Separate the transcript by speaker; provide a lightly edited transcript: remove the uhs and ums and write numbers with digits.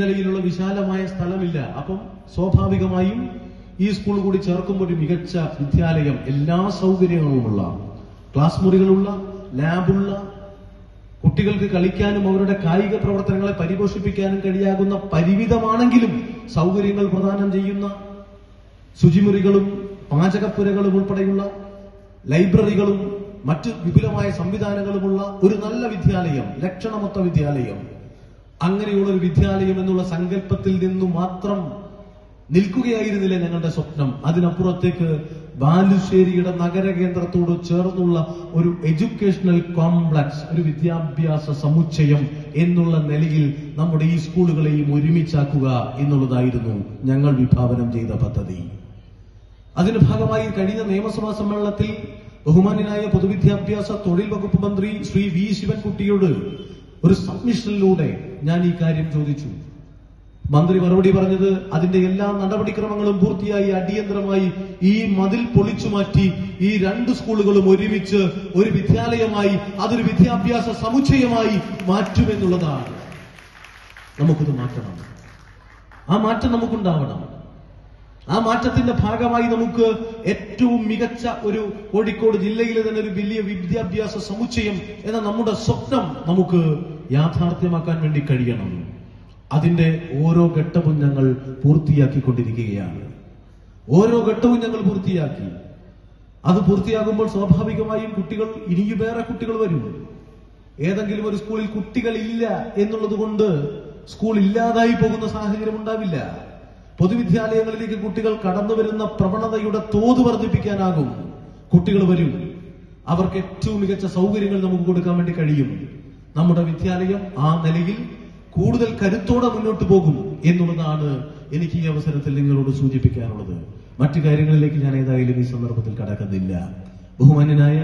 Speaker 1: നിലയിലുള്ള വിശാലമായ സ്ഥലമില്ല. അപ്പം സ്വാഭാവികമായും ഈ സ്കൂൾ കൂടി ചേർക്കുമ്പോൾ ഒരു മികച്ച വിദ്യാലയം, എല്ലാ സൗകര്യങ്ങളുമുള്ള, ക്ലാസ് മുറികളുള്ള, ലാബുള്ള, കുട്ടികൾക്ക് കളിക്കാനും അവരുടെ കായിക പ്രവർത്തനങ്ങളെ പരിപോഷിപ്പിക്കാനും കഴിയാകുന്ന പരിമിതമാണെങ്കിലും സൗകര്യങ്ങൾ പ്രദാനം ചെയ്യുന്ന ശുചിമുറികളും പാചകപ്പുരകളും ഉൾപ്പെടെയുള്ള ലൈബ്രറികളും മറ്റ് വിപുലമായ സംവിധാനങ്ങളുമുള്ള ഒരു നല്ല വിദ്യാലയം, ലക്ഷണമൊത്ത വിദ്യാലയം. അങ്ങനെയുള്ള ഒരു വിദ്യാലയം എന്നുള്ള സങ്കല്പത്തിൽ നിന്നു മാത്രം നിൽക്കുകയായിരുന്നില്ല ഞങ്ങളുടെ സ്വപ്നം. അതിനപ്പുറത്തേക്ക് ബാലുശ്ശേരിയുടെ നഗരകേന്ദ്രത്തോട് ചേർന്നുള്ള ഒരു എഡ്യൂക്കേഷണൽ കോംപ്ലക്സ്, ഒരു വിദ്യാഭ്യാസ സമുച്ചയം എന്നുള്ള നിലയിൽ നമ്മുടെ ഈ സ്കൂളുകളെയും ഒരുമിച്ചാക്കുക എന്നുള്ളതായിരുന്നു ഞങ്ങൾ വിഭാവനം ചെയ്ത പദ്ധതി. അതിന്റെ ഭാഗമായി കഴിഞ്ഞ നിയമസഭാ സമ്മേളനത്തിൽ ബഹുമാന്യനായ പൊതുവിദ്യാഭ്യാസ തൊഴിൽ വകുപ്പ് മന്ത്രി ശ്രീ വി ശിവൻകുട്ടിയോട് ഒരു സബ്മിഷനിലൂടെ ഞാൻ ഈ കാര്യം ചോദിച്ചു. മന്ത്രി മറുപടി പറഞ്ഞത് അതിന്റെ എല്ലാ നടപടിക്രമങ്ങളും പൂർത്തിയായി അടിയന്തരമായി ഈ മതിൽ പൊളിച്ചു മാറ്റി ഈ രണ്ട് സ്കൂളുകളും ഒരുമിച്ച് ഒരു വിദ്യാലയമായി, അതൊരു വിദ്യാഭ്യാസ സമുച്ചയമായി മാറ്റുമെന്നുള്ളതാണ്. നമുക്കത് മാറ്റണം. ആ മാറ്റം നമുക്കുണ്ടാവണം. ആ മാറ്റത്തിന്റെ ഭാഗമായി നമുക്ക് ഏറ്റവും മികച്ച ഒരു കോഴിക്കോട് ജില്ലയിലെ തന്നെ ഒരു വലിയ വിദ്യാഭ്യാസ സമുച്ചയം എന്ന നമ്മുടെ സ്വപ്നം നമുക്ക് യാഥാർത്ഥ്യമാക്കാൻ വേണ്ടി കഴിയണം. അതിന്റെ ഓരോ ഘട്ടവും ഞങ്ങൾ പൂർത്തിയാക്കിക്കൊണ്ടിരിക്കുകയാണ്. ഓരോ ഘട്ടവും ഞങ്ങൾ പൂർത്തിയാക്കി. അത് പൂർത്തിയാകുമ്പോൾ സ്വാഭാവികമായും ഇനിയുമേറെ കുട്ടികൾ വരും. ഏതെങ്കിലും ഒരു സ്കൂളിൽ കുട്ടികളില്ല എന്നുള്ളത് കൊണ്ട് സ്കൂൾ ഇല്ലാതായി പോകുന്ന സാഹചര്യം ഉണ്ടാവില്ല. പൊതുവിദ്യാലയങ്ങളിലേക്ക് കുട്ടികൾ കടന്നു വരുന്ന പ്രവണതയുടെ തോത് വർദ്ധിപ്പിക്കാനാകും. കുട്ടികൾ വരും. അവർക്ക് ഏറ്റവും മികച്ച സൗകര്യങ്ങൾ നമുക്ക് കൊടുക്കാൻ വേണ്ടി കഴിയും. നമ്മുടെ വിദ്യാലയം ആ നിലയിൽ കൂടുതൽ കരുത്തോടെ മുന്നോട്ട് പോകും എന്നുള്ളതാണ് എനിക്ക് ഈ അവസരത്തിൽ നിങ്ങളോട് സൂചിപ്പിക്കാനുള്ളത്. മറ്റു കാര്യങ്ങളിലേക്ക് ഞാൻ ഏതായാലും ഈ സന്ദർഭത്തിൽ കടക്കുന്നില്ല. ബഹുമാന്യനായ